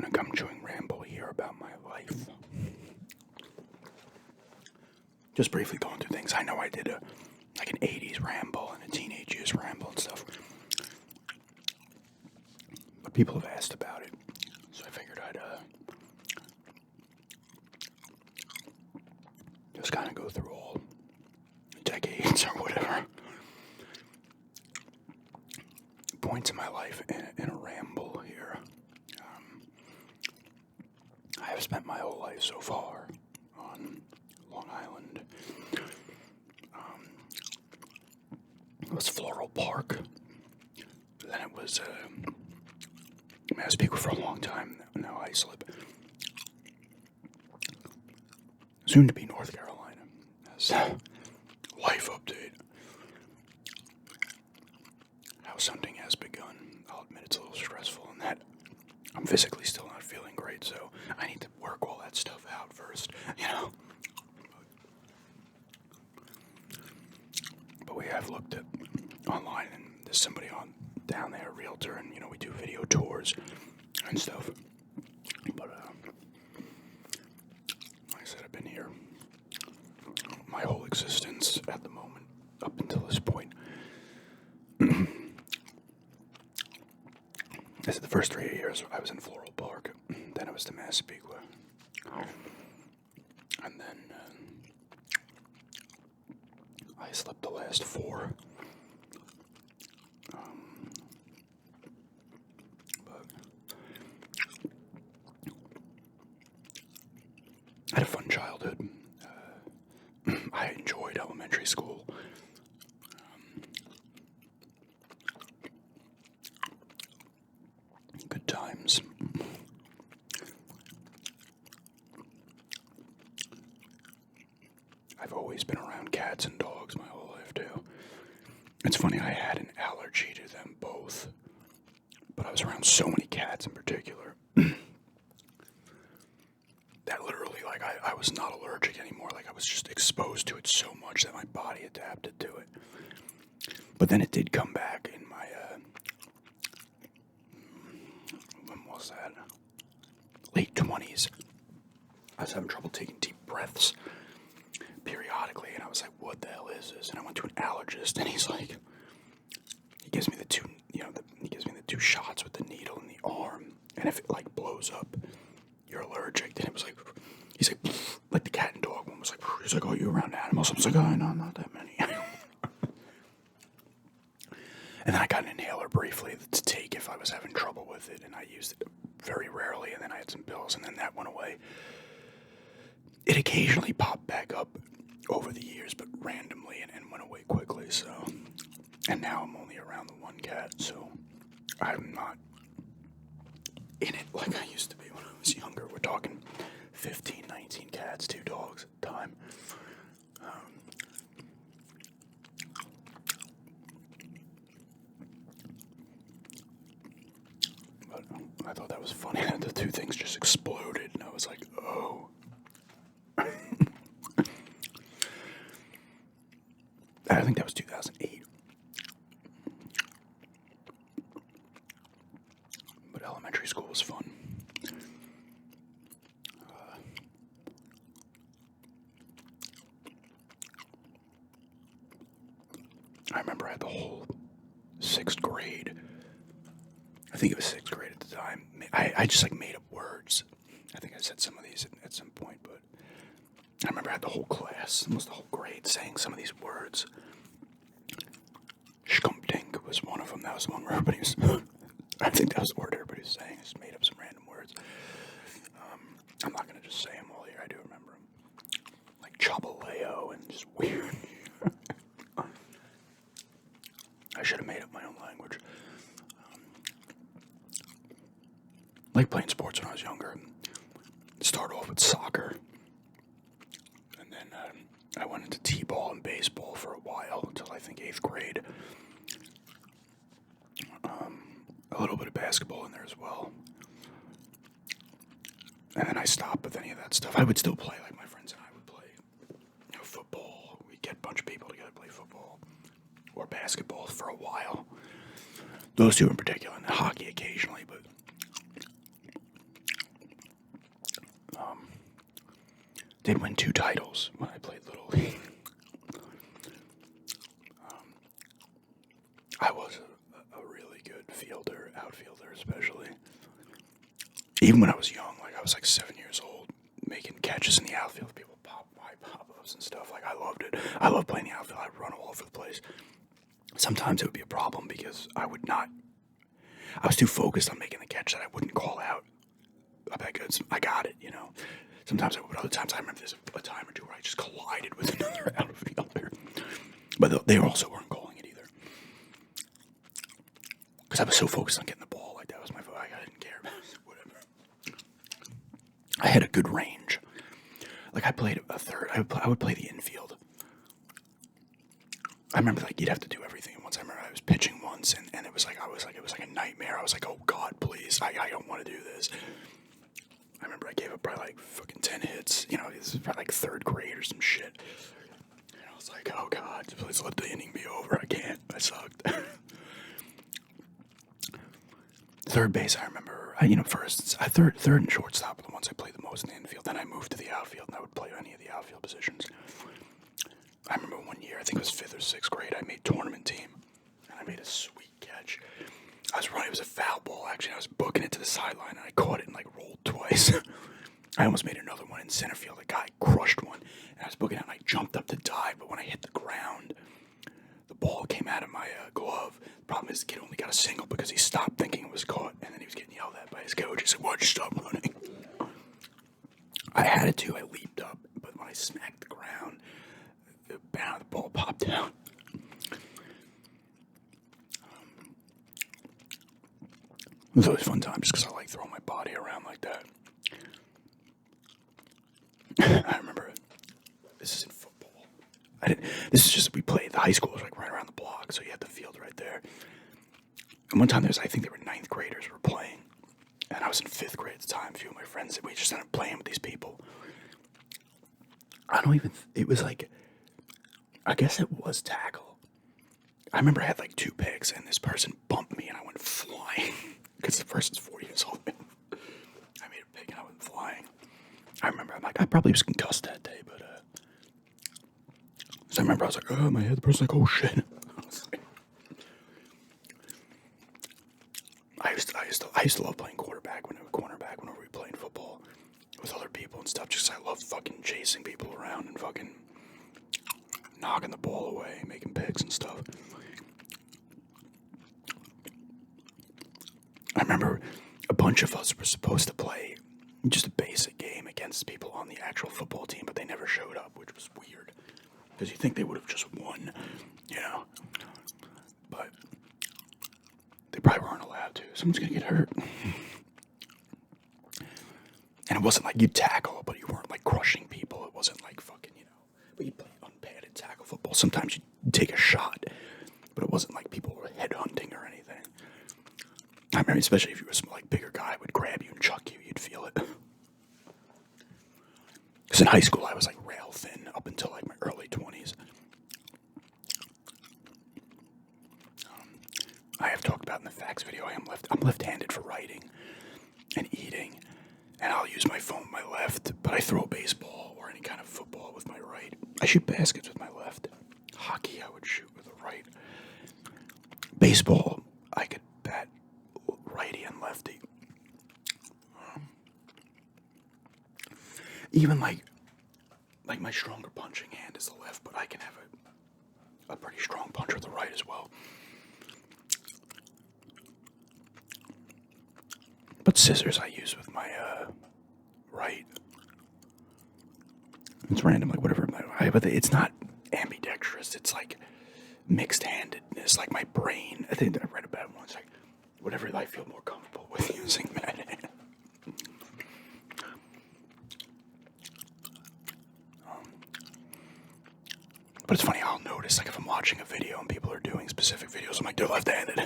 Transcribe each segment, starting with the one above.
gonna come chewing ramble here about my life. Just briefly going through things. I know I did like an 80s ramble and a teenage years ramble and stuff. But people have asked about it. So I figured I'd just kind of go through all decades or whatever points in my life in a ramble here. I have spent my whole life so far on Long Island. It was Floral Park. Then it was Massapequa for a long time. Now Islip. Soon to be North Carolina. As life update. House hunting has begun. I'll admit it's a little stressful in that I'm physically still not feeling great, so I need to work all that stuff out first, you know? But we have looked at online, and there's somebody on down there, a realtor, and, we do video tours and stuff. But, like I said, I've been here my whole existence at the moment, up until this point. This is the first 3 years I was in Floral Park. Then I was to Massapequa. And then I slept the last 4. But I had a fun childhood. I enjoyed elementary school. Good times. I've always been around cats and dogs my whole life, too. It's funny, I had an allergy to them both, but I was around so many cats in particular that literally, I was not allergic anymore. I was just exposed to it so much that my body adapted to it. But then it did come back in my, when was that? Late 20s. I was having trouble taking deep breaths periodically, and I was like, what the hell is this? And I went to an allergist, and he's like, he gives me the 2 shots with the needle in the arm, and if it blows up, you're allergic. Then it was he's like the cat and dog one was he's like, oh, you around animals? I was like, oh, no, not that many. And then I got an inhaler briefly to take if I was having trouble with it, and I used it very rarely, and then I had some pills, and then that went away. It occasionally popped back up over the years, but randomly, and went away quickly, so. And now I'm only around the one cat, so I'm not in it like I used to be when I was younger. We're talking 15, 19 cats, 2 dogs at the time. But I thought that was funny that the 2 things just exploded, and I was like, oh. I think that was 2008. But elementary school was fun. I remember I had the whole 6th grade. I think it was 6th grade at the time. I just made up words. I think I said some of these at some point, but I remember I had the whole class, almost the whole grade, saying some of these words. Schkumpdink was one of them. That was the one where everybody was... I think that was the word everybody was saying. I just made up some random words. I'm not going to just say them all here. I do remember them. Like Chabaleo and just weird. I should have made up my own language. Like playing sports when I was younger. Start off with soccer. And then I went into t-ball and baseball for a while until I think 8th grade. A little bit of basketball in there as well. And then I stopped with any of that stuff. I would still play, my friends and I would play football. We'd get a bunch of people together to play football. Or basketball for a while. Those 2 in particular, and hockey occasionally, but did win 2 titles when I played Little League. I was a really good fielder, outfielder especially. Even when I was young, like I was like 7 years old, making catches in the outfield. People pop my pop-ups and stuff. Like I loved it. I loved playing the outfield. I'd run all over the place. Sometimes it would be a problem because I was too focused on making the catch that I wouldn't call out. I got it, you know. Sometimes I would, other times I remember there's a time or two where I just collided with another outfielder. But they also weren't calling it either. Because I was so focused on getting the ball, like that was my focus. I didn't care about it, whatever. I had a good range. Like I played a third, I would play the infield. I remember like you'd have to do everything once. I remember I was pitching once and it was like it was like a nightmare. I was like, oh God, please, I don't want to do this. I remember I gave up probably like fucking 10 hits. You know, this was probably like 3rd grade or some shit. And I was like, oh God, please let the inning be over. I can't. I sucked. Third base, I remember. Third and shortstop are the ones I played the most in the infield. Then I moved to the outfield, and I would play any of the outfield positions. I remember one year, I think it was 5th or 6th grade, I made tournament team, and I made a sweet catch. I was running, it was a foul ball, actually. I was booking it to the sideline, and I caught it and, like, rolled twice. I almost made another one in center field. A guy crushed one, and I was booking it, and I jumped up to dive, but when I hit the ground, the ball came out of my glove. The problem is the kid only got a single because he stopped thinking it was caught, and then he was getting yelled at by his coach. He said, why'd you stop running? I had it too. I leaped up, but when I smacked the ground, the ball popped out. It was always a fun time just because I like throwing my body around like that. I remember this is in football. This is just, we played, the high school was like right around the block, so you had the field right there. And one time I think they were 9th graders were playing, and I was in 5th grade at the time. A few of my friends, we just ended up playing with these people. It was like, I guess it was tackle. I remember I had like 2 picks, and this person bumped me, and I went flying, because the person's 40 years old. I made a pick, and I went flying. I remember, I'm like, I probably was concussed that day, but, so I remember I was like, oh, my head, the person's like, oh shit. I used to love playing cornerback whenever we played football with other people and stuff, just 'cause I loved fucking chasing people around and fucking knocking the ball away, making picks and stuff. I remember a bunch of us were supposed to play just a basic game against people on the actual football team, but they never showed up, which was weird. Because you think they would have just won, you know. But they probably weren't allowed to. Someone's going to get hurt. And it wasn't like you'd tackle, but you weren't like crushing people. It wasn't like fucking, you know. But you'd play unpadded tackle football. Sometimes you'd take a shot, but it wasn't like people were headhunting or anything. I remember, especially if you were a like bigger guy, would grab you and chuck you, you'd feel it. Because in high school, I was like rail thin up until like my early 20s. I have talked about in the facts video, I'm left-handed for writing and eating, and I'll use my phone with my left, but I throw baseball or any kind of football with my right. I shoot baskets with my left. Hockey, I would shoot with the right. Baseball, I could bat righty and lefty. Even like my stronger punching hand is the left, but I can have a pretty strong punch with the right as well. But scissors I use with my right. It's random, like whatever. But it's not ambidextrous. It's like mixed-handedness. Like my brain. I think I read about it once. Like whatever I feel more comfortable with using that hand. But it's funny, I'll notice, like, if I'm watching a video and people are doing specific videos, I'm like, they're left-handed.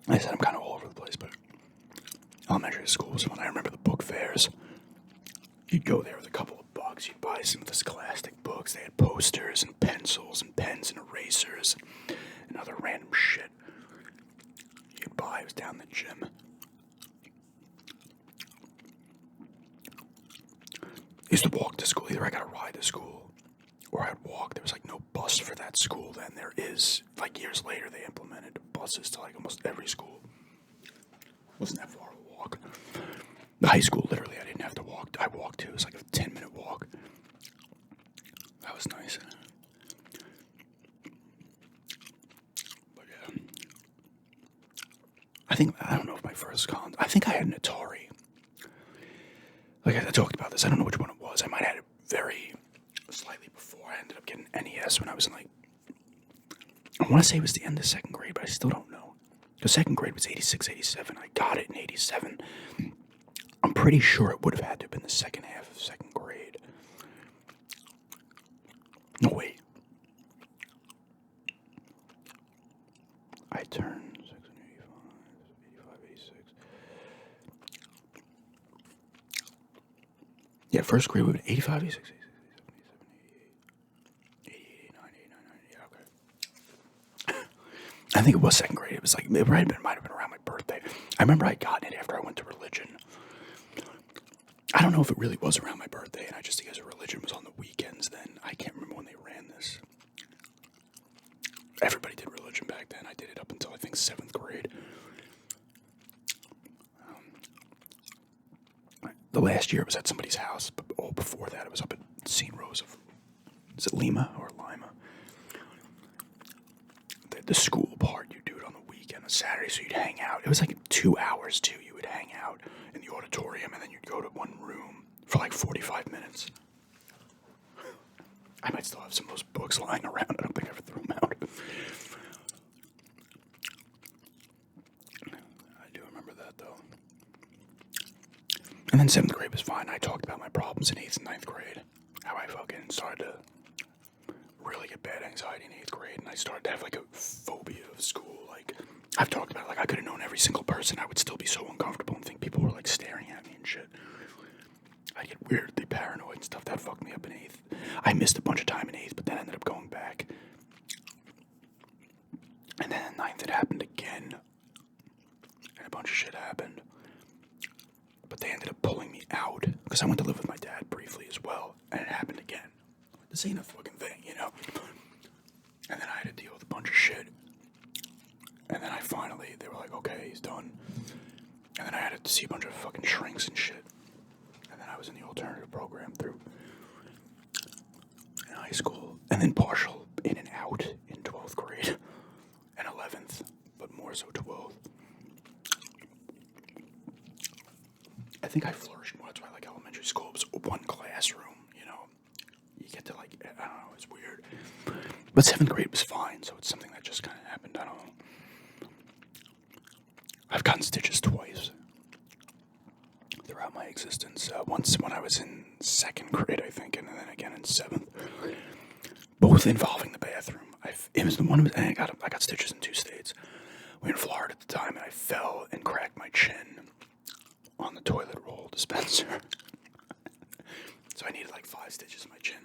I said I'm kind of all over the place, but elementary school was when I remember the book fairs. You'd go there with a couple of bucks, you'd buy some of the scholastic books. They had posters and pencils and pens and erasers and other random shit you'd buy. It was down the gym. used to walk to school. Either I got a ride to school or I'd walk. There was like no bus for that school then. There is, like years later, they implemented buses to like almost every school. Wasn't that far of a walk. The high school, literally, I didn't have to walk. I walked to. It was like a 10-minute walk. That was nice. But yeah. I don't know if my first I think I had an Atari. Like I talked about this. I don't know which one it was. I might have had it very slightly before. I ended up getting NES when I was in like, I want to say it was the end of second grade, but I still don't know. Because second grade was 86, 87. I got it in 87. I'm pretty sure it would have had to have been the second half of second grade. No, wait. I turned 6, 85, 86. Yeah, first grade would have been 85, 86, 87, 88, 89, 90. Yeah, okay. I think it was second grade. It was like, it might have been around my birthday. I remember I got it after I went to religion. I don't know if it really was around my birthday, and I just think as a religion was on the weekends then. I can't remember when they ran this. Everybody did religion back then. I did it up until I think 7th grade. The last year it was at somebody's house, but before that it was up at St. Rose of, is it Lima or Lima? The school part, you do it on the weekend, on Saturday, so you'd hang out. It was like 2 hours too. You would hang out in the auditorium, and then you'd go to one room for like 45 minutes. I might still have some of those books lying around. I don't think I ever threw them out. I do remember that, though. And then 7th grade was fine. I talked about my problems in 8th and 9th grade. How I fucking started to really get bad anxiety in 8th grade. And I started to have like a phobia of school. Like, I've talked about, like, I could have known every single person. I would still be so uncomfortable and think people were like staring at me and shit. I get weirdly paranoid and stuff. That fucked me up in 8th. I missed a bunch of time in 8th, but then ended up going back. And then in 9th it happened again. And a bunch of shit happened. But they ended up pulling me out. Because I went to live with my dad briefly as well. And it happened again. This ain't a fucking thing, you know? And then I had to deal with a bunch of shit. And then they were like, okay, he's done. And then I had to see a bunch of fucking shrinks and shit. And then I was in the alternative program through in high school. And then partial in and out in 12th grade. And 11th, but more so 12th. I think I flourished more. That's why I like elementary school. It was one classroom, you know. You get to like, I don't know, it's weird. But 7th grade was fine, so it's something that just kind of happened. I don't know. I've gotten stitches twice throughout my existence. Once when I was in 2nd grade, I think, and then again in 7th. Both involving the bathroom. I got stitches in 2 states. We were in Florida at the time, and I fell and cracked my chin on the toilet roll dispenser. So I needed like 5 stitches in my chin.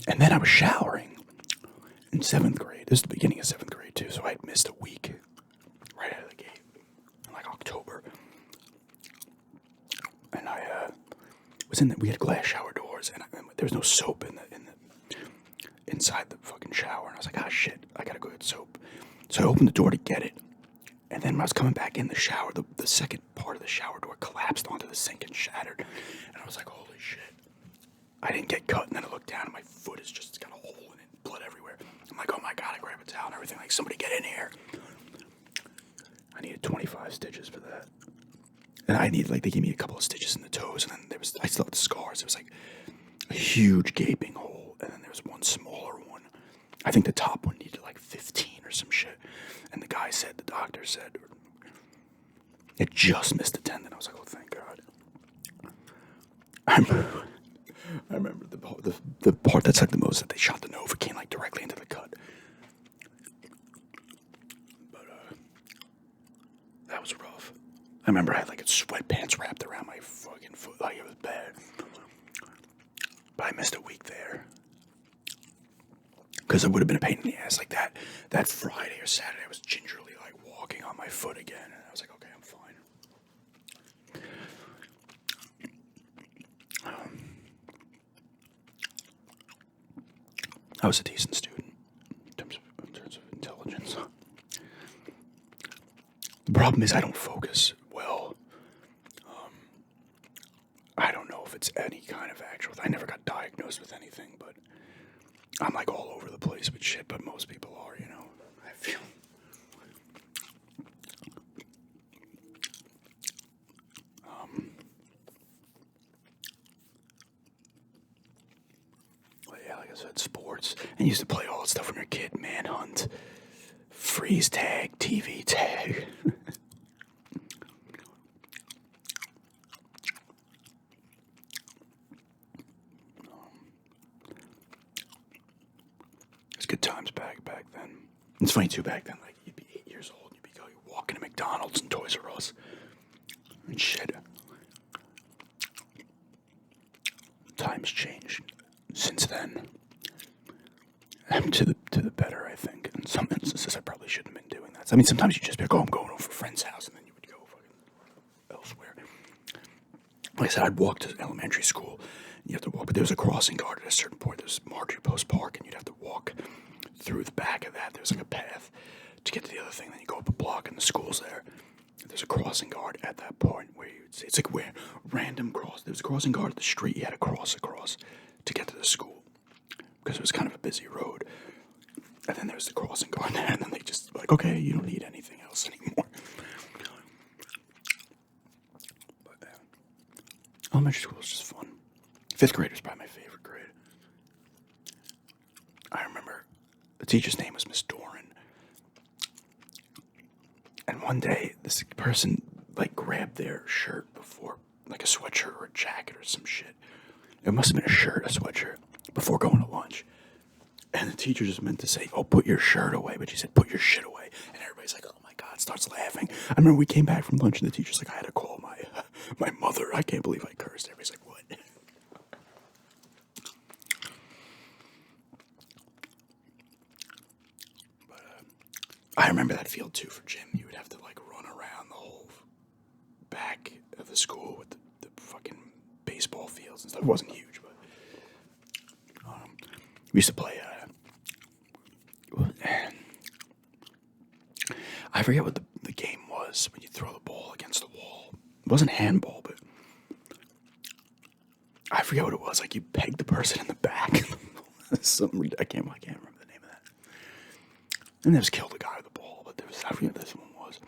And then I was showering in 7th grade. This is the beginning of 7th grade too, so I had missed a week right out of the gate in like October. And I was we had glass shower doors, and there was no soap inside the fucking shower. And I was like, ah, shit, I gotta go get soap. So I opened the door to get it. And then when I was coming back in the shower, the second part of the shower door collapsed onto the sink and shattered. And I was like, holy shit. I didn't get cut, and then I looked down, and my foot has just got a hole in it, blood everywhere. I'm like, oh my God, I grab a towel and everything. Like, somebody get in here. I needed 25 stitches for that. And they gave me a couple of stitches in the toes, and then I still had the scars. It was like a huge gaping hole, and then there was one smaller one. I think the top one needed like 15 or some shit. And the doctor said, it just missed a tendon. I was like, oh, thank God. I remember the part that sucked the most, that they shot the Novocaine like directly into the cut. But that was rough. I remember I had like sweatpants wrapped around my fucking foot, like it was bad. But I missed a week there. Because it would have been a pain in the ass. Like that Friday or Saturday, I was gingerly like walking on my foot again. And I was like, okay, I'm fine. I was a decent student in terms of intelligence. The problem is I don't focus well. I don't know if it's any kind of actual. I never got diagnosed with anything, but I'm like all over the place with shit. But most people are, you know. I feel. Well, yeah, like I said, sports. And you used to play all that stuff when you're a kid. Manhunt, freeze tag, TV tag. It's good times back then. It's funny too. Back then, like you'd be 8 years old, and you'd be going walking to McDonald's and Toys R Us and shit. Times changed since then. To the better, I think. In some instances, I probably shouldn't have been doing that. I mean, sometimes you just be like, "Oh, I'm going over to a friend's house," and then you would go fucking elsewhere. Like I said, I'd walk to elementary school. You have to walk, but there was a crossing guard at a certain point. There was Marjorie Post Park, and you'd have to walk through the back of that. There was like a path to get to the other thing. Then you go up a block, and the school's there. There's a crossing guard at that point where you would see. It's like where random cross. There was a crossing guard at the street. You had to cross across to get to the school because it was kind of a busy road. And then there's the crossing guard there, and then they just like, okay, you don't need anything else anymore. But elementary school was just fun. 5th grade was probably my favorite grade. I remember the teacher's name was Miss Doran. And one day, this person, like, grabbed their shirt before, like a sweatshirt or a jacket or some shit. It must have been a shirt, a sweatshirt, before going to lunch. And the teacher just meant to say, "Oh, put your shirt away." But she said, "Put your shit away." And everybody's like, "Oh my God," starts laughing. I remember we came back from lunch and the teacher's like, "I had to call my mother. I can't believe I cursed." Everybody's like, "What?" But I remember that field too for gym. You would have to like run around the whole back of the school with the fucking baseball fields and stuff. It wasn't huge, but we used to play. I forget what the game was when you throw the ball against the wall. It wasn't handball, but I forget what it was. Like you pegged the person in the back. Something I can't remember the name of that. And there was killed the guy with the ball, but I forget what this one was.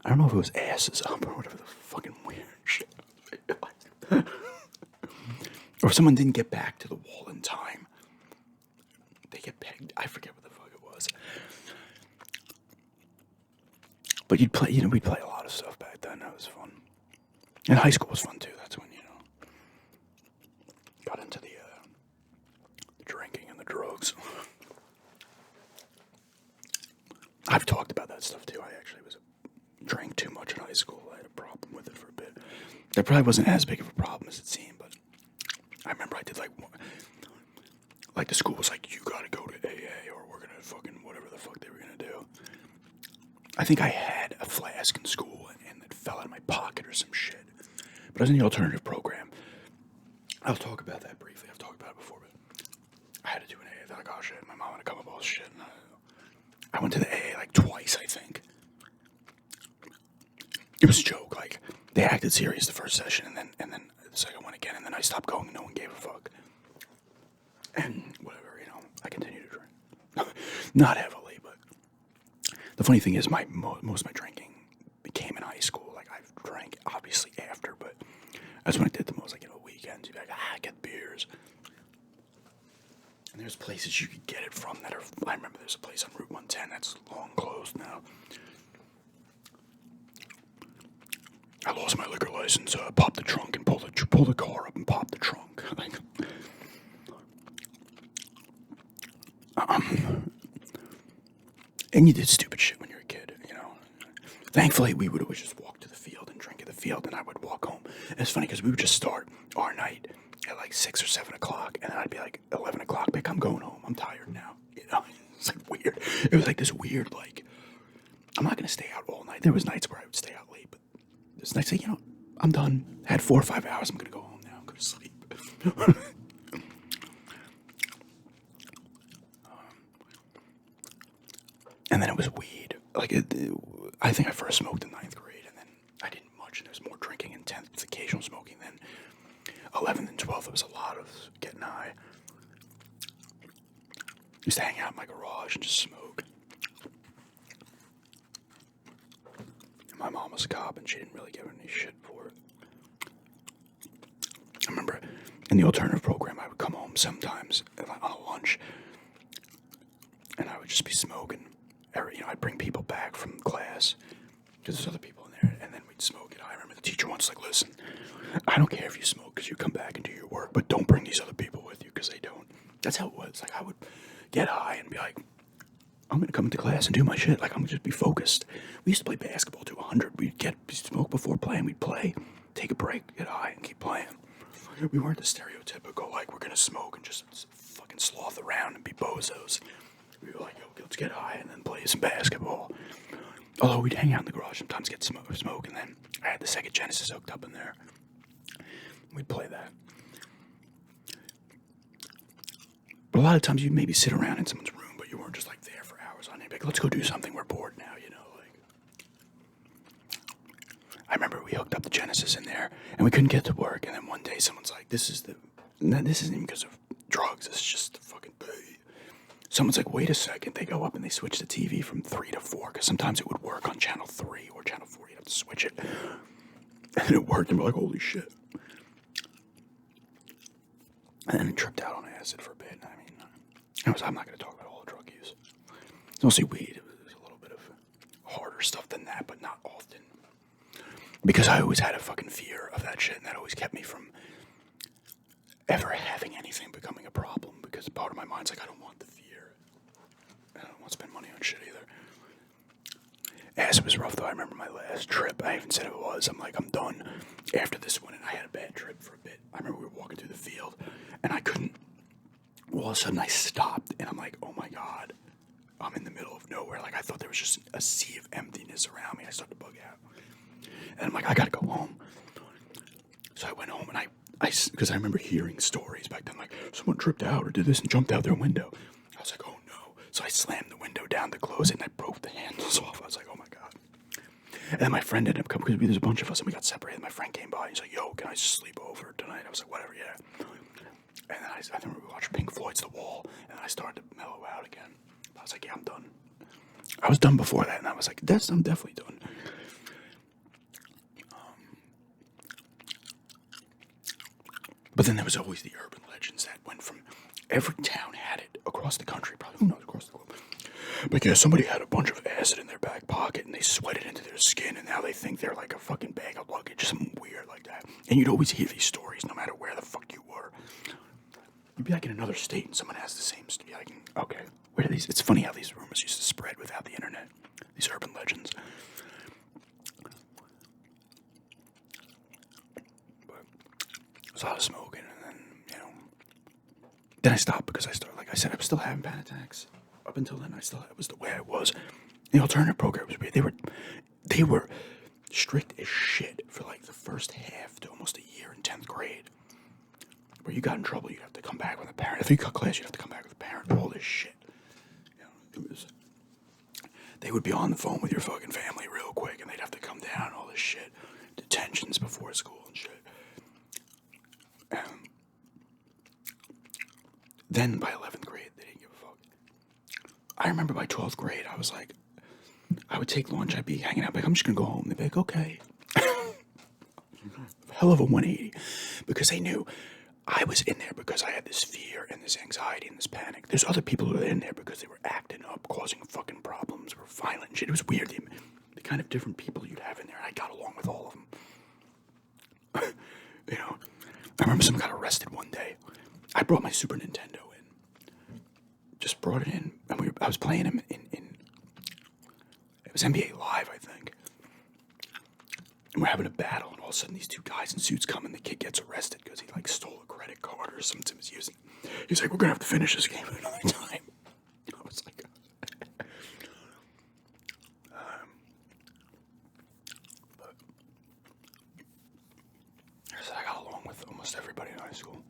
I don't know if it was asses up or whatever the fucking weird shit. Or if someone didn't get back to the wall in time, they get pegged. I forget what the fuck it was. But we'd play a lot of stuff back then. That was fun. And high school was fun too. That's when, got into the drinking and the drugs. I've talked about that stuff too. I actually drank too much in high school. I had a problem with it for a bit. That probably wasn't as big of a problem as it seemed, but I remember I did like the school was like, "You gotta go to AA or we're gonna fucking whatever the fuck they were gonna do." I think I had a flask in school and it fell out of my pocket or some shit. But I was in the alternative program. I'll talk about that briefly. I've talked about it before, but I had to do an AA. They're like, "Oh shit," my mom had to come up with all this shit. And I went to the AA like twice, I think. It was a joke. Like they acted serious the first session, and then the second one again, and then I stopped going. No one gave a fuck. And whatever, I continued to drink. Not heavily, but the funny thing is, most of my drinking became in high school. Like I've drank obviously after, but that's when I did the most. Like weekends, you'd be like, get beers. And there's places you could get it from that are. I remember there's a place on Route 110 that's long closed now. I lost my liquor license. Popped the trunk and pulled the car up and popped the trunk. And you did stupid shit when you were a kid, Thankfully, we would always just walk to the field and drink at the field, and I would walk home. And it's funny because we would just start our night at like 6 or 7 o'clock, and then I'd be like 11 o'clock, like, "I'm going home. I'm tired now." It's like weird. It was like this weird, like, I'm not going to stay out all night. There was nights where I would stay out late, but there's nights like, I'm done. I had 4 or 5 hours. I'm going to go home now. I'm going to sleep. And then it was weed. I think I first smoked in ninth grade, and then I didn't much, and there was more drinking in 10th. It's occasional smoking. Then 11th and 12th, it was a lot of getting high. Used to hang out in my garage and just smoke. And my mom was a cop, and she didn't really give any shit for it. I remember in the alternative program, I would come home sometimes on a lunch, and I would just be smoking. I'd bring people back from class because there's other people in there, and then we'd smoke it. I remember the teacher once like, listen, I don't care if you smoke because you come back and do your work, but don't bring these other people with you because they don't. That's how it was. Like, I would get high and be like, I'm going to come into class and do my shit. Like, I'm going to just be focused. We used to play basketball to 100. We'd smoke before playing. We'd play, take a break, get high, and keep playing. We weren't the stereotypical, like, we're going to smoke and just fucking sloth around and be bozos. We were like, yo, let's get high and then play some basketball. Although we'd hang out in the garage sometimes, get smoke, and then I had the Sega Genesis hooked up in there. We'd play that. But a lot of times you'd maybe sit around in someone's room, but you weren't just like there for hours on end. Like, let's go do something. We're bored now, I remember we hooked up the Genesis in there, and we couldn't get to work. And then one day, someone's like, "This isn't even because of drugs. It's just fucking." Someone's like, "Wait a second." They go up and they switch the TV from 3 to 4 because sometimes it would work on channel 3 or channel 4. You'd have to switch it, and it worked. And we're like, "Holy shit!" And then it tripped out on acid for a bit. I mean, I'm not going to talk about all the drug use. It's mostly weed. There's a little bit of harder stuff than that, but not often. Because I always had a fucking fear of that shit, and that always kept me from ever having anything becoming a problem. Because part of my mind's like, I don't want the fear. I don't want to spend money on shit either. Acid was rough, though. I remember my last trip. I even said it was. I'm like, I'm done after this one, and I had a bad trip for a bit. I remember we were walking through the field, and I couldn't. All of a sudden, I stopped, and I'm like, oh my God. I'm in the middle of nowhere. Like, I thought there was just a sea of emptiness around me. I started to bug out. And I'm like, I gotta go home. So I went home, and because I remember hearing stories back then, like, someone tripped out or did this and jumped out their window. I was like, oh no. So I slammed the window down to close it, and I broke the handles off. I was like, oh my God. And then my friend ended up coming, because there's a bunch of us, and we got separated. My friend came by, and he's like, yo, can I just sleep over tonight? I was like, whatever, yeah. And then I remember we watched Pink Floyd's The Wall, and I started to mellow out again. I was like, yeah, I'm done. I was done before that, and I was like, I'm definitely done. But then there was always the urban legends that went from every town had it across the country, probably, who knows, across the globe. But yeah, somebody had a bunch of acid in their back pocket and they sweat it into their skin, and now they think they're like a fucking bag of luggage, something weird like that. And you'd always hear these stories no matter where the fuck you were. You'd be like in another state and someone has the same story. Like, okay, where do these? It's funny how these rumors used to spread without the internet. These urban legends. There's a lot of smoking, and then, then I stopped because I started, like I said, I was still having panic attacks. Up until then, it was the way I was. The alternative program was weird. They were strict as shit for like the first half to almost a year in 10th grade. Where you got in trouble, you'd have to come back with a parent. If you cut class, you'd have to come back with a parent. All this shit. They would be on the phone with your fucking family real quick, and they'd have to come down, all this shit. Detentions before school and shit. Then by 11th grade, they didn't give a fuck. I remember by 12th grade, I was like, I would take lunch, I'd be hanging out, like, I'm just gonna go home. They'd be like, okay. Hell of a 180. Because they knew I was in there because I had this fear and this anxiety and this panic. There's other people who were in there because they were acting up, causing fucking problems, were violent and shit. It was weird, the kind of different people you'd have in there. I got along with all of them. I remember someone got arrested one day. I brought my Super Nintendo in. Just brought it in, and I was playing him in it was NBA Live, I think. And we're having a battle, and all of a sudden these two guys in suits come, and the kid gets arrested because he like stole a credit card or something he was using. He's like, we're gonna have to finish this game another time. I was like, but I said I got along with almost everybody in high school.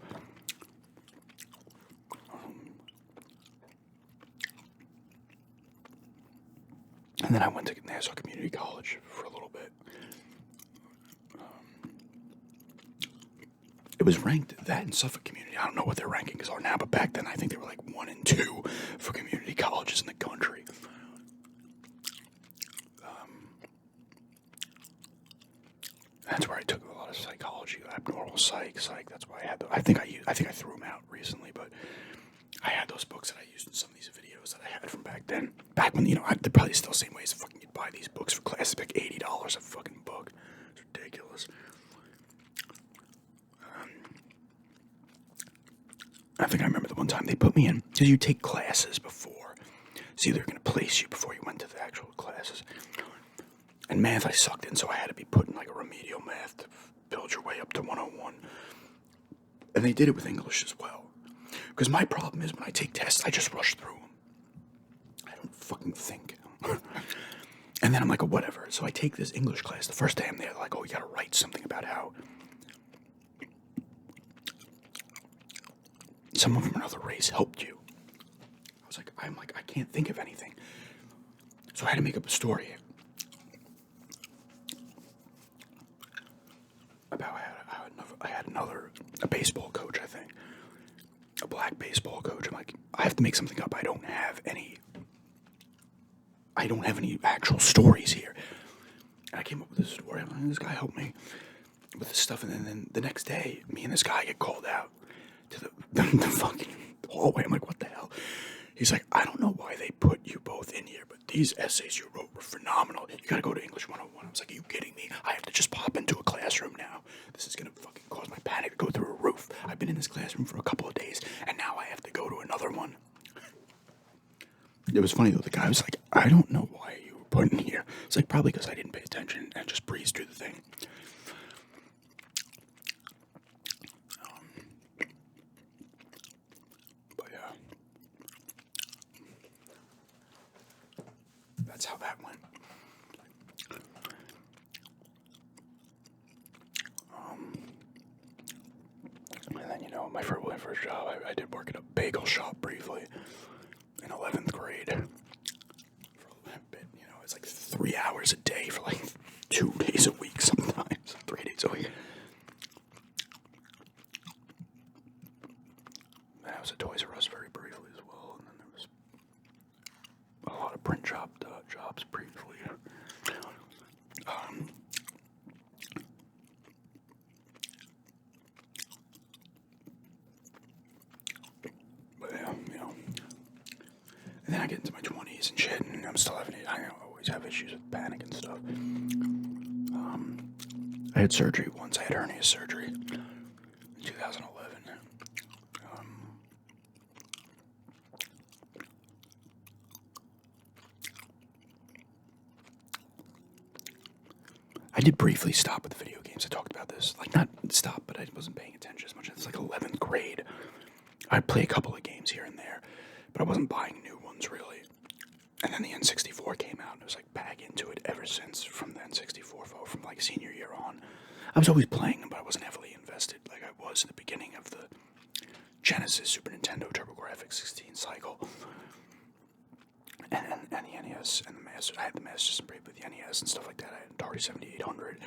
And then I went to Nassau Community College for a little bit. It was ranked, that in Suffolk Community. I don't know what their rankings are now, but back then I think they were like 1 and 2 for community colleges in the country. That's where I took a lot of psychology, abnormal psych. That's why I had. I think I threw them out recently, but I had those books that I used in some of these videos that I had from back then. Back when they're probably still the same ways. Fucking you'd buy these books for class, like $80 a fucking book. It's ridiculous. I think I remember the one time they put me in because you take classes before, so they're going to place you before you went to the actual classes. And math I sucked in, so I had to be put in like a remedial math to build your way up to 101. And they did it with English as well. Because my problem is when I take tests, I just rush through them. I don't fucking think. And then I'm like, oh, whatever. So I take this English class. The first day I'm there, they're like, oh, you gotta write something about how someone from another race helped you. I'm like, I can't think of anything. So I had to make up a story about I had a baseball coach, I think. A black baseball coach. I'm like, I have to make something up. I don't have any actual stories here. And I came up with this story. I'm like, this guy helped me with this stuff. And then the next day, me and this guy get called out to the fucking hallway. I'm like, what the hell? He's like, I don't know why they put you both in here, but these essays you wrote were phenomenal. You gotta go to English 101. I was like, are you kidding me? I have to just pop into a classroom now. This is gonna fucking cause my panic to go through a roof. I've been in this classroom for a couple of days, and now I have to go to another one. It was funny though, the guy was like, I don't know why you were put in here. It's like, probably because I didn't pay attention and just breezed through the thing. That's how that went. And then, my first job, I did work at a bagel shop briefly in 11th grade. For a bit, it's like 3 hours a day for like 2 days a week sometimes, 3 days a week. And I was at Toys R Us very briefly as well, and then there was a lot of print shop jobs briefly. But yeah, and then I get into my 20s and shit, and I'm still having it. I always have issues with panic and stuff. I had surgery once. I had hernia surgery in 2011. I did briefly stop with video games. I talked about this. Like, not stop, but I wasn't paying attention as much. It's like 11th grade. I'd play a couple of games here and there, but I wasn't buying new ones, really. And then the N64 came out, and I was like back into it ever since from the N64, from like senior year on. I was always playing them, but I wasn't heavily invested like I was in the beginning of the Genesis, Super Nintendo, TurboGrafx 16 cycle. And the NES and the Master. I had the Master System briefly, the NES and stuff like that. I had an Atari 7800.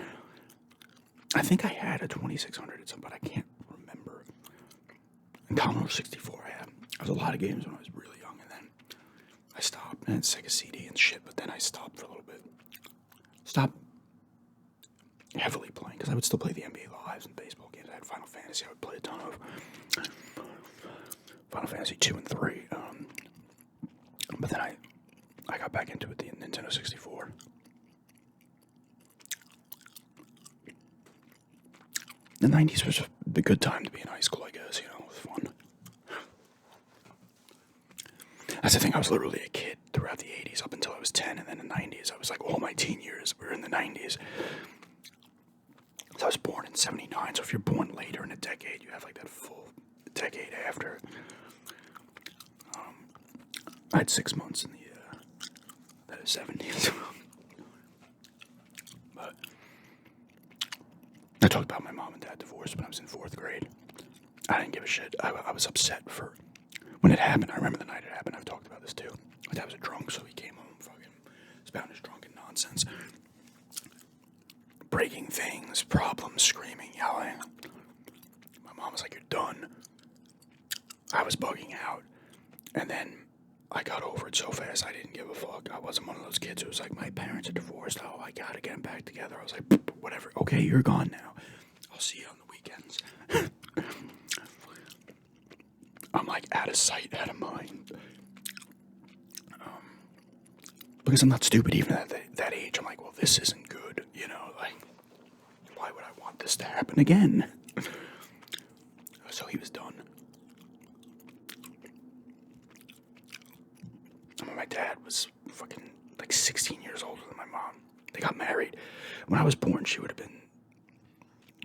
I think I had a 2600 at some, but I can't remember. And Commodore 64 I had. There was a lot of games when I was really young, and then I stopped. And it's like a CD and shit, but then I stopped for a little bit. Stopped heavily playing, because I would still play the NBA Lives and baseball games. I had Final Fantasy I would play a ton of. Final Fantasy 2 and 3. But then I got back into it, the Nintendo 64. The 90s was a good time to be in high school, I guess, it was fun. That's the thing, I was literally a kid throughout the 80s up until I was 10, and then the 90s, I was like, all my teen years were in the 90s. So I was born in 79, so if you're born later in a decade, you have like that full decade after. I had 6 months in the 70s. But I talked about my mom and dad divorce when I was in 4th grade. I didn't give a shit. I was upset for when it happened. I remember the night it happened. I've talked about this too. My dad was a drunk, so he came home fucking spouting drunken nonsense. Breaking things, problems, screaming, yelling. My mom was like, "You're done." I was bugging out. And then I got over it so fast I didn't give a fuck. I wasn't one of those kids who was like, "My parents are divorced. Oh, I gotta get them back together." I was like, "Whatever. Okay, you're gone now. I'll see you on the weekends." I'm like out of sight, out of mind. Because I'm not stupid even at that age. I'm like, well, this isn't good. You know, like, why would I want this to happen again? So he was done. My dad was fucking like 16 years older than my mom. They got married. When I was born, she would have been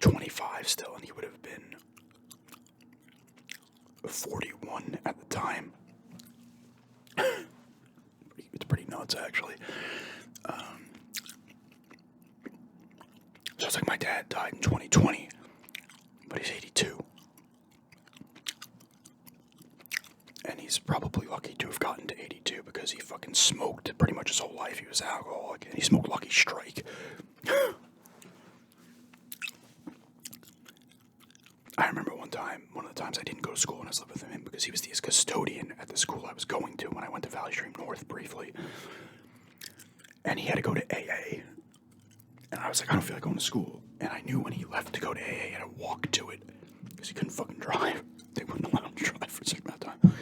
25 still, and he would have been 41 at the time. It's pretty nuts, actually. So it's like my dad died in 2020, but he's 82. And he's probably lucky to have gotten to 82 because he fucking smoked pretty much his whole life. He was an alcoholic, and he smoked Lucky Strike. I remember one of the times I didn't go to school and I was living with him because he was the custodian at the school I was going to when I went to Valley Stream North briefly. And he had to go to AA. And I was like, I don't feel like going to school. And I knew when he left to go to AA, he had to walk to it because he couldn't fucking drive. They wouldn't allow him to drive for a certain amount of time.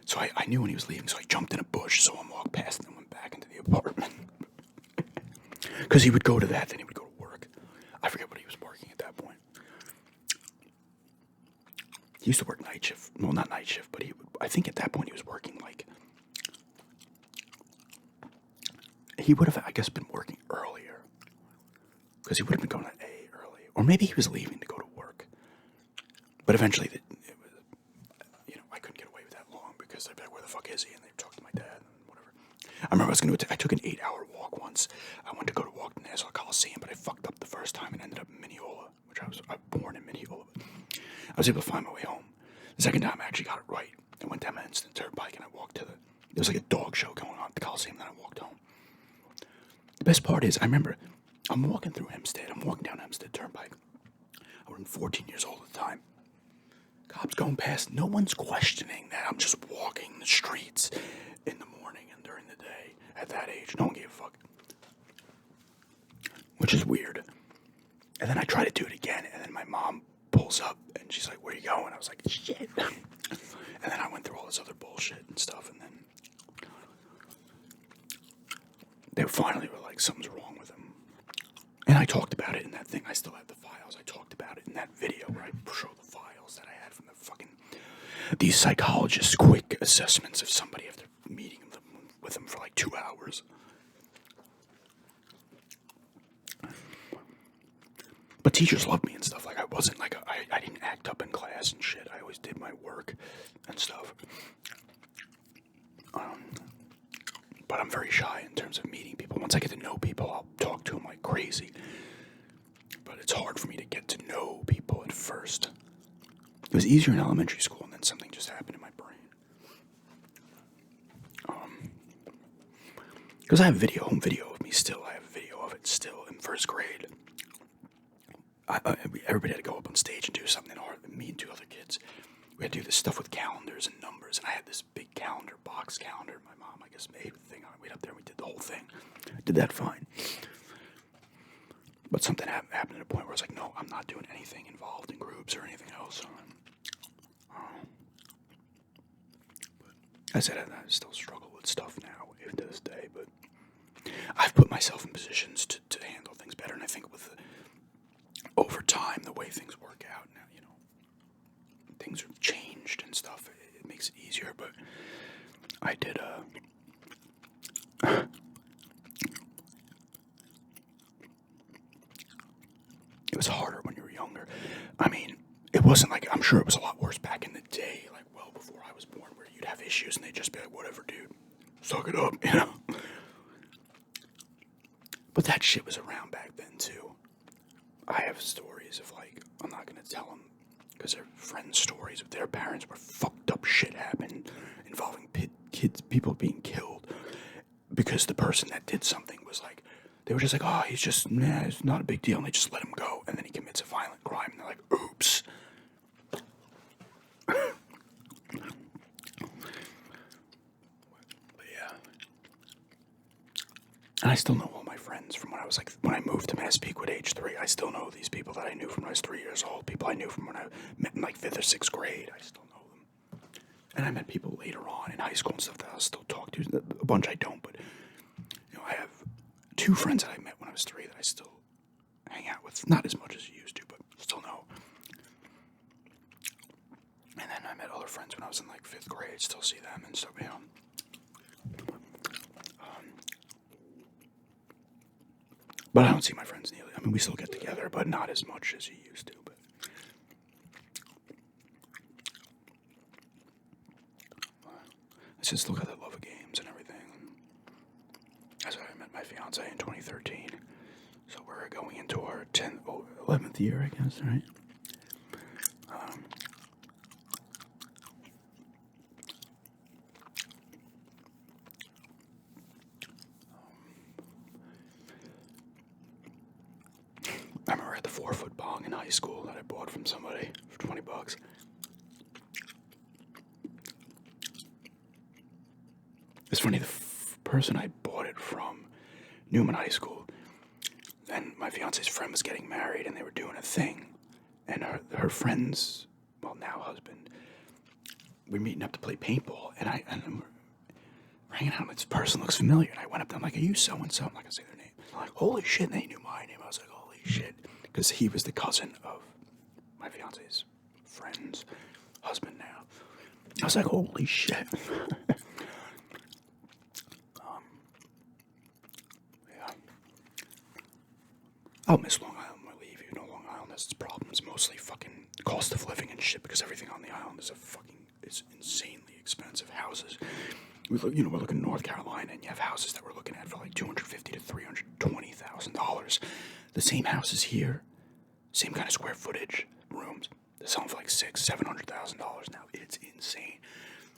So I knew when he was leaving, so I jumped in a bush, so I walked past and then went back into the apartment. Because he would go to that, then he would go to work. I forget what he was working at that point. He used to work night shift. Well, not night shift, but I think at that point he was working like... He would have, I guess, been working earlier. Because he would have been going to A early. Or maybe he was leaving to go to work. But eventually, I couldn't get away with that long because they'd be like, where the fuck is he? And they'd talk to my dad and whatever. I remember I took an 8-hour walk once. I went to go to walk to Nassau Coliseum, but I fucked up the first time and ended up in Mineola, which I was born in Mineola. I was able to find my way home. The second time I actually got it right. I went down Hempstead Turnpike and I walked there was like a dog show going on at the Coliseum, and then I walked home. The best part is, I remember, I'm walking through Hempstead. I'm walking down Hempstead Turnpike. I was 14 years old at the time. Cops going past. No one's questioning that I'm just walking the streets in the morning and during the day. At that age, no one gave a fuck. Which is weird. And then I try to do it again, and then my mom pulls up, and she's like, "Where you going?" I was like, "Shit." And then I went through all this other bullshit and stuff, and then they finally were like, something's wrong with him. And I talked about it in that thing. I still have the files. I talked about it in that video where I showed the files that I had from the fucking... These psychologists' quick assessments of somebody after meeting with them for like 2 hours. But teachers loved me and stuff. Like, I wasn't like... I didn't act up in class and shit. I always did my work and stuff. But I'm very shy in terms of meeting people. Once I get to know people, I'll talk to them like crazy. But it's hard for me to get to know people at first. It was easier in elementary school, and then something just happened in my brain. Because I have home video of me still. I have a video of it still in first grade. Everybody had to go up on stage and do something hard. Me and 2 other kids. We had to do this stuff with calendars and numbers, and I had this big calendar, box calendar. My mom, I guess, made the thing on it. We went up there and we did the whole thing. Did that fine. But something happened at a point where I was like, no, I'm not doing anything involved in groups or anything else. But I said I still struggle with stuff now, even to this day, but I've put myself in positions to handle things better, and I think with over time, the way things work out now, things have changed and stuff. It makes it easier, but I did, it was harder when you were younger. I mean, it wasn't like, I'm sure it was a lot worse back in the day, like well before I was born, where you'd have issues and they'd just be like, whatever, dude, suck it up, But that shit was around back then, too. I have stories of, like, I'm not going to tell them, because they're friends' stories of their parents where fucked up shit happened involving kids, people being killed because the person that did something was like, they were just like, oh, he's just, nah, it's not a big deal, and they just let him go, and then he commits a violent crime, and they're like, oops. But yeah. And I still know all my friends from when I was like, when I moved to Massapequa at age 3, I still know these people that I knew from when I was 3 years old, people I knew from when I met in like 5th or 6th grade, I still know them. And I met people later on in high school and stuff that I'll still talk to, a bunch I don't, but, you know, I have 2 friends that I met when I was 3 that I still hang out with, not as much as you used to, but still know. And then I met other friends when I was in like 5th grade, still see them and stuff, you know. But I don't see my friends nearly. I mean, we still get together, but not as much as you used to. But let's just look at the love of games and everything. That's why I met my fiance in 2013. So we're going into our 11th year, I guess, right? I remember I had the 4-foot bong in high school that I bought from somebody for $20. It's funny, the person I bought it from knew him in high school. Then my fiance's friend was getting married and they were doing a thing. And her friend's, well, now husband, we're meeting up to play paintball. And we're hanging out, and this person looks familiar. And I went up to them like, are you so-and-so? I'm not going to say their name. I'm like, holy shit, and they knew my name. I was like, holy shit. Because he was the cousin of my fiance's friend's husband now. I was like, holy shit. Yeah. I'll miss Long Island when I leave. You know, Long Island has its problems. Mostly fucking cost of living and shit, because everything on the island is it's insanely expensive. Houses. We're looking in North Carolina, and you have houses that we're looking at for like $250,000 to $320,000. The same houses here, same kind of square footage, rooms. They're selling for like $600,000, $700,000 now. It's insane.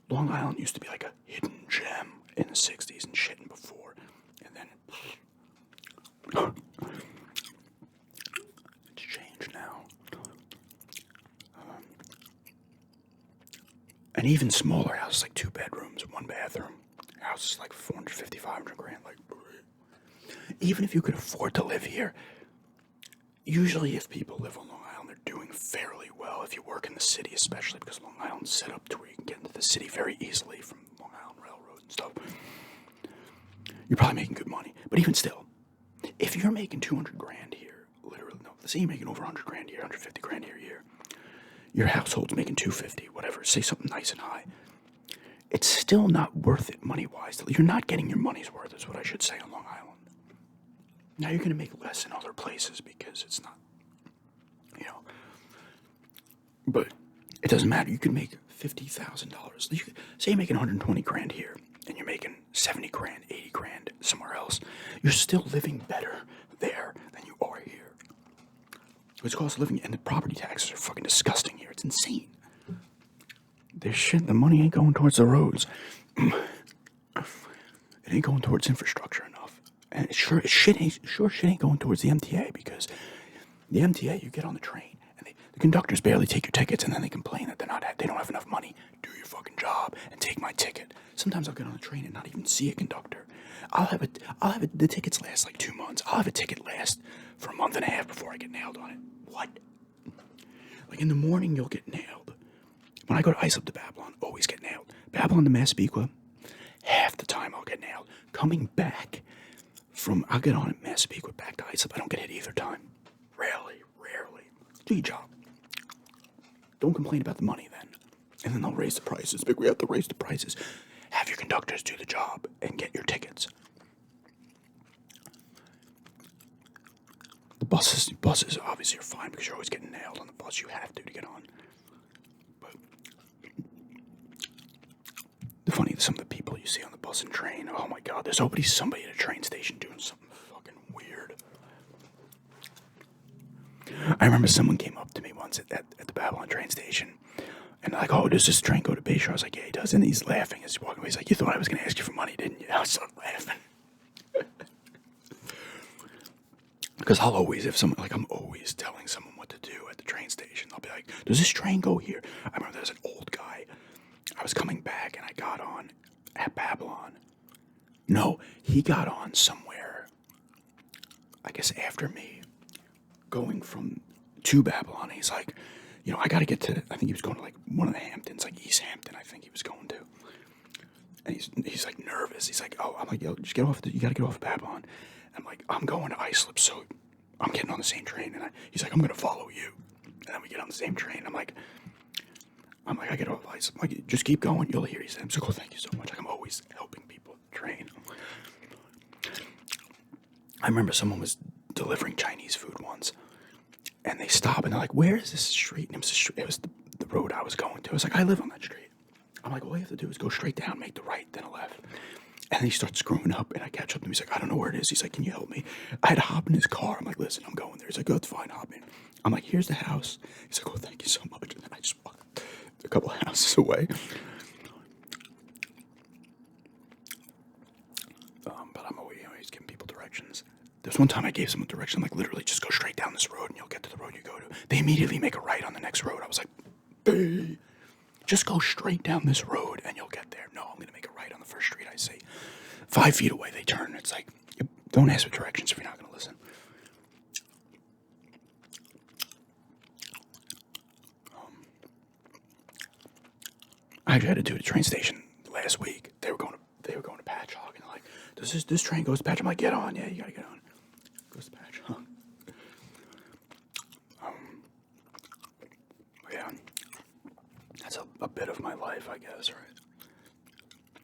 Long Island used to be like a hidden gem in the '60s and shit and before, and then it's changed now. And even smaller houses, like 2 bedrooms, 1 bathroom. Houses like $450,000, $500,000. Like, even if you could afford to live here, usually if people live on Long Island, they're doing fairly well. If you work in the city, especially because Long Island's set up to where you can get into the city very easily from Long Island Railroad and stuff, you're probably making good money. But even still, if you're making $200,000 here, literally, no, let's say you're making over $100,000 here, $150,000 here a year. Your household's making $250,000, whatever. Say something nice and high. It's still not worth it money-wise. You're not getting your money's worth, is what I should say, on Long Island. Now you're going to make less in other places because it's not, But it doesn't matter. You can make $50,000. Say you're making $120,000 here, and you're making $70,000, $80,000 somewhere else. You're still living better there than you are here. It's cost of living, and the property taxes are fucking disgusting here. It's insane. The money ain't going towards the roads. It ain't going towards infrastructure enough. And shit ain't going towards the MTA, because the MTA, you get on the train, and the conductors barely take your tickets, and then they complain that they don't have enough money. Do your fucking job and take my ticket. Sometimes I'll get on the train and not even see a conductor. The tickets last like 2 months. I'll have a ticket last for a month and a half before I get nailed on it. What? Like in the morning, you'll get nailed. When I go to Ice Up to Babylon, always get nailed. Babylon to Massapequa, half the time I'll get nailed. Coming back I'll get on at Massapequa back to Ice Up, I don't get hit either time. Rarely. Do your job. Don't complain about the money then. And then they'll raise the prices. But we have to raise the prices. Have your conductors do the job and get your tickets. The buses obviously are fine because you're always getting nailed on the bus. You have to get on. But some of the people you see on the bus and train, oh my God, there's always somebody at a train station doing something fucking weird. I remember someone came up to me once at the Babylon train station, and like, oh, does this train go to Bayshore? I was like, yeah, he does. And he's laughing as he's walking away. He's like, you thought I was going to ask you for money, didn't you? I was so laughing. Because I'll always, if someone, like, I'm always telling someone what to do at the train station. I'll be like, does this train go here? I remember there's an old guy. I was coming back and I got on at Babylon. No, he got on somewhere, I guess after me, going from to Babylon. He's like, I got to get to, I think he was going to like one of the Hamptons, like East Hampton, I think he was going to. And he's like nervous. He's like, oh, I'm like, yo, just get off, you got to get off of Babylon. I'm like, I'm going to Islip, so I'm getting on the same train. And he's like, I'm going to follow you. And then we get on the same train. I'm like, I get off Islip. I'm like, just keep going. You'll hear. He said, I'm so cool. Thank you so much. Like, I'm always helping people train. I remember someone was delivering Chinese food once. And they stop and they're like, where is this street? And it was the road I was going to. I was like, I live on that street. I'm like, all you have to do is go straight down, make the right, then a left. And then he starts screwing up, and I catch up to him. He's like, I don't know where it is. He's like, can you help me? I had to hop in his car. I'm like, listen, I'm going there. He's like, oh, it's fine, hop in. I'm like, here's the house. He's like, oh, thank you so much. And then I just walked a couple of houses away. But I'm always, he's giving people directions. There's one time I gave someone direction, like, literally just go straight down this road, and you'll get to the road you go to. They immediately make a right on the next road. I was like, hey, just go straight down this road, and you'll get there. No, I'm going to make a right on the first street I see. 5 feet away, they turn. It's like, don't ask for directions if you're not going to listen. I actually had to do a train station last week. They were going to Patchogue, and they're like, does this train goes to Patchogue? I'm like, get on. Yeah, you got to get on. Goes to Patchogue. Yeah, that's a bit of my life, I guess, right?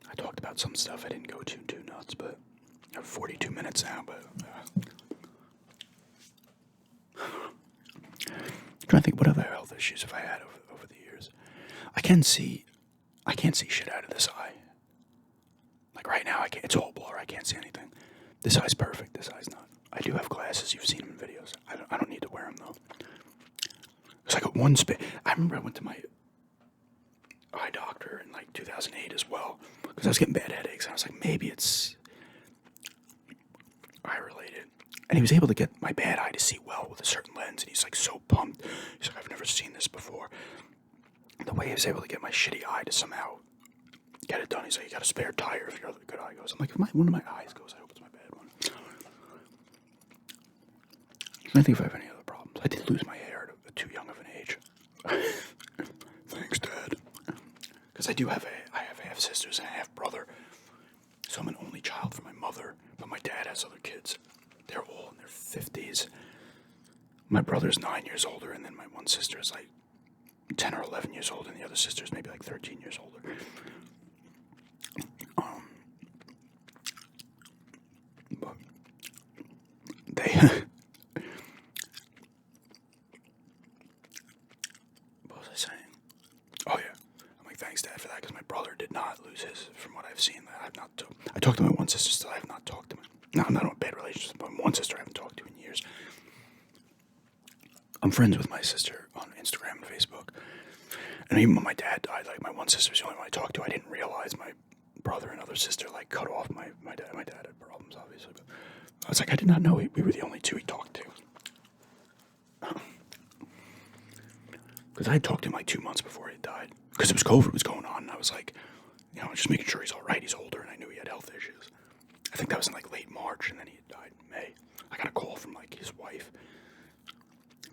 I talked about some stuff. I didn't go too nuts, but I have 42 minutes now, but I'm trying to think what other health issues have I had over the years. I can't see shit out of this eye. Like right now, it's all blur. I can't see anything. This eye's perfect. This eye's not. I do have glasses. You've seen them in videos. I don't need to wear them though. It's like one spit. I remember I went to my eye doctor in like 2008 as well because I was getting bad headaches. And I was like, maybe it's eye related. And he was able to get my bad eye to see well with a certain lens. And he's like so pumped. He's like, I've never seen this before. The way he was able to get my shitty eye to somehow get it done. He's like, you got a spare tire if your other good eye goes. I'm like, if one of my eyes goes, I hope it's my bad one. I think if I have any other problems. I did lose my hair at too young of an age. Thanks, Dad. Because I have half sisters and a half brother. So I'm an only child for my mother, but my dad has other kids. They're all in their 50s. My brother's 9 years older, and then my one sister is like 10 or 11 years old, and the other sister's maybe like 13 years older. But they what was I saying? Oh yeah, I'm like, thanks, Dad, for that, because my brother did not lose his, from what I've seen. I talked to my one sister still. I have not talked to my. No, I'm not in a bad relationship, but my one sister I haven't talked to in years. I'm friends with my sister on Instagram and Facebook. And even when my dad died, like, my one sister was the only one I talked to. I didn't realize my brother and other sister, like, cut off my dad. My dad had problems, obviously. But I was like, I did not know we were the only two he talked to. Because I had talked to him like 2 months before he died. Because it was COVID was going on. And I was like, just making sure he's all right. He's older, and I knew he had health issues. I think that was in like late March, and then he died in May. I got a call from like his wife.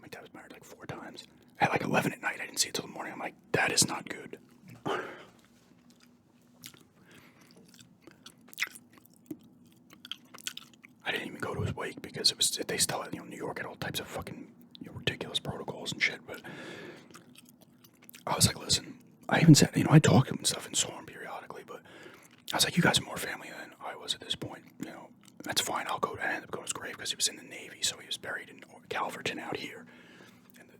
My dad was married like 4 times. At like 11 at night, I didn't see it till the morning. I'm like, that is not good. I didn't even go to his wake because they still had, New York had all types of fucking ridiculous protocols and shit. But I was like, listen, I even said, I talked to him and stuff and saw him periodically, but I was like, you guys are more family than I was at this point. That's fine. I'll go. I ended up going to his grave because he was in the Navy, so he was buried in Calverton out here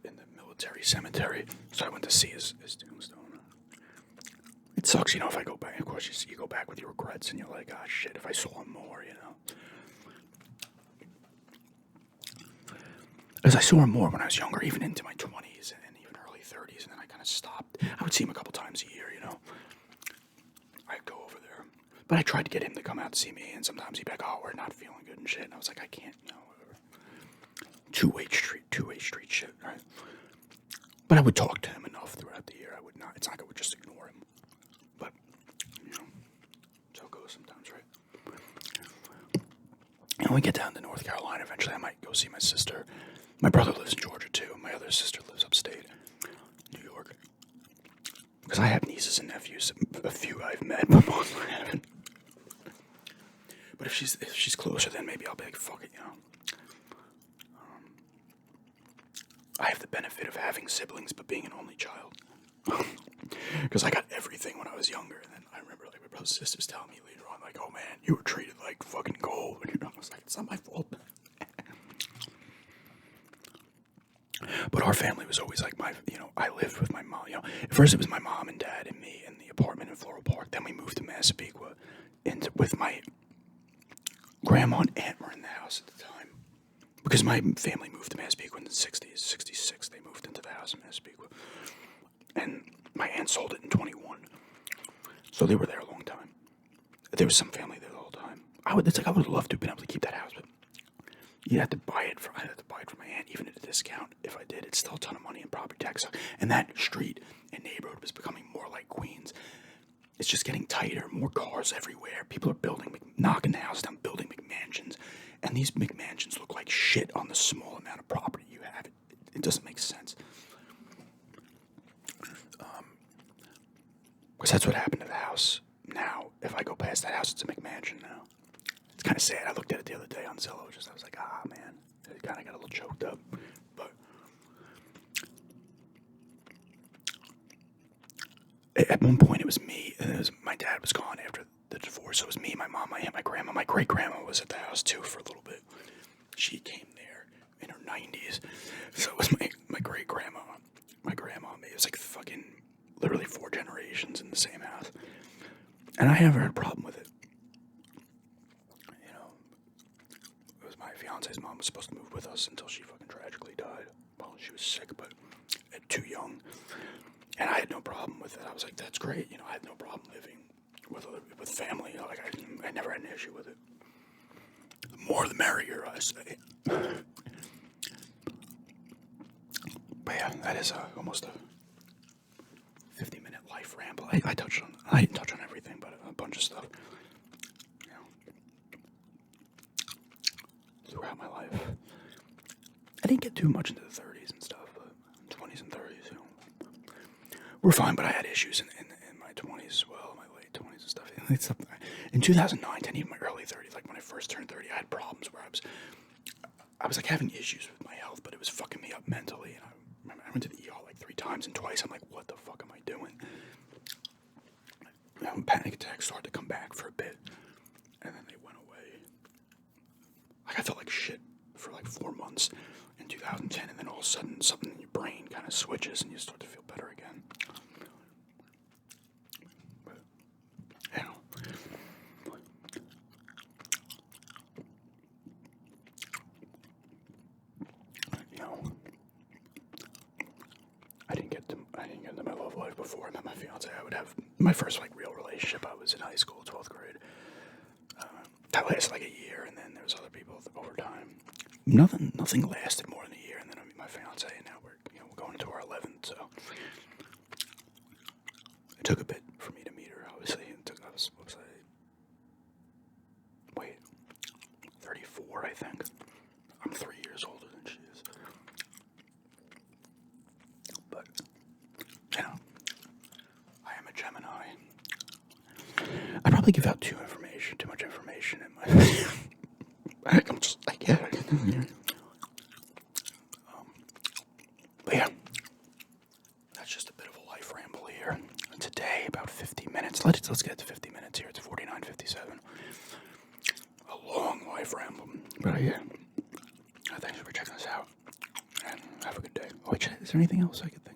in the military cemetery. So I went to see his tombstone. It sucks, if I go back. Of course, you go back with your regrets, and you're like, ah, shit, if I saw him more, As I saw him more when I was younger, even into my 20s and even early 30s, and then I kind of stopped. I would see him a couple times a year, I'd go over there. But I tried to get him to come out to see me, and sometimes he'd be like, oh, we're not feeling good and shit. And I was like, I can't, whatever. two-way street shit, right? But I would talk to him enough throughout the year. I would not. It's not like I would just ignore him. But so it goes sometimes, right? And when we get down to North Carolina, eventually I might go see my sister. My brother lives in Georgia too. My other sister lives upstate, New York. Because I have nieces and nephews. A few I've met, but most I haven't. But if she's closer, then maybe I'll be like, fuck it, I have the benefit of having siblings, but being an only child. Because I got everything when I was younger, and then I remember like my brother's sisters telling me later on, like, "Oh man, you were treated like fucking gold." And I was like, "It's not my fault." But our family was always like I lived with my mom. At first it was my mom and dad and me in the apartment in Floral Park. Then we moved to Massapequa, with my grandma and aunt were in the house at the time. Because my family moved to Massapequa in the 60s, 66, they moved into the house in Massapequa. And my aunt sold it in 21. So they were there a long time. There was some family there the whole time. I would have loved to have been able to keep that house, but I had to buy it from my aunt, even at a discount. If I did, it's still a ton of money in property tax. And that street and neighborhood was becoming more like Queens. It's just getting tighter, more cars everywhere. People are knocking the houses down, building McMansions. And these McMansions look like shit on the small amount of property you have. It doesn't make sense. Because that's what happened to the house. Now, if I go past that house, it's a McMansion now. It's kind of sad. I looked at it the other day on Zillow. I was like, man. It kind of got a little choked up. But at one point, it was me. My dad was gone after the divorce. So it was me, my mom, my aunt, my grandma. My great-grandma was at the house, too, for a little bit. She came there in her 90s. So it was my great-grandma, my grandma, me. It was like fucking literally 4 generations in the same house. And I never had a problem with it. It was my fiance's mom was supposed to move with us until she fucking tragically died. Well, she was sick, but too young. And I had no problem with it. I was like, that's great. I had no problem living with family. I never had an issue with it. The more the merrier, I say. But yeah, that is almost a 50-minute life ramble. I didn't touch on everything, but a bunch of stuff. Throughout my life. I didn't get too much into the 30s and stuff, but 20s and 30s, were fine, but I had issues in my 20s as well, my late 20s and stuff. In 2009, and even my early 30s, like when I first turned 30, I had problems where I was like having issues with my health, but it was fucking me up mentally. And I remember I went to the ER like 3 times, and twice I'm like, what the fuck am I doing? Panic attacks started to come back for a bit, and then they went away. I felt like shit for like 4 months in 2010, and then all of a sudden something in your brain kind of switches and you start to feel better again. But, I didn't get into my love life before I met my fiance. I would have my first like real relationship. I was in high school, 12th grade. That lasted like a year, and then there was other people over time. Nothing lasted more than a year, and then I met my fiance, and now we're going into our 11th. So it took a bit for me to meet her. Obviously, I was 34, I think. I'm 3 years older than she is. But I am a Gemini. I probably give out too much information in my. I'm just like, yeah. But yeah, that's just a bit of a life ramble here. Today, about 50 minutes. Let's get to 50 minutes here. It's 49:57. A long life ramble. But yeah, thanks for checking us out. And have a good day. Oh, wait, is there anything else I could think?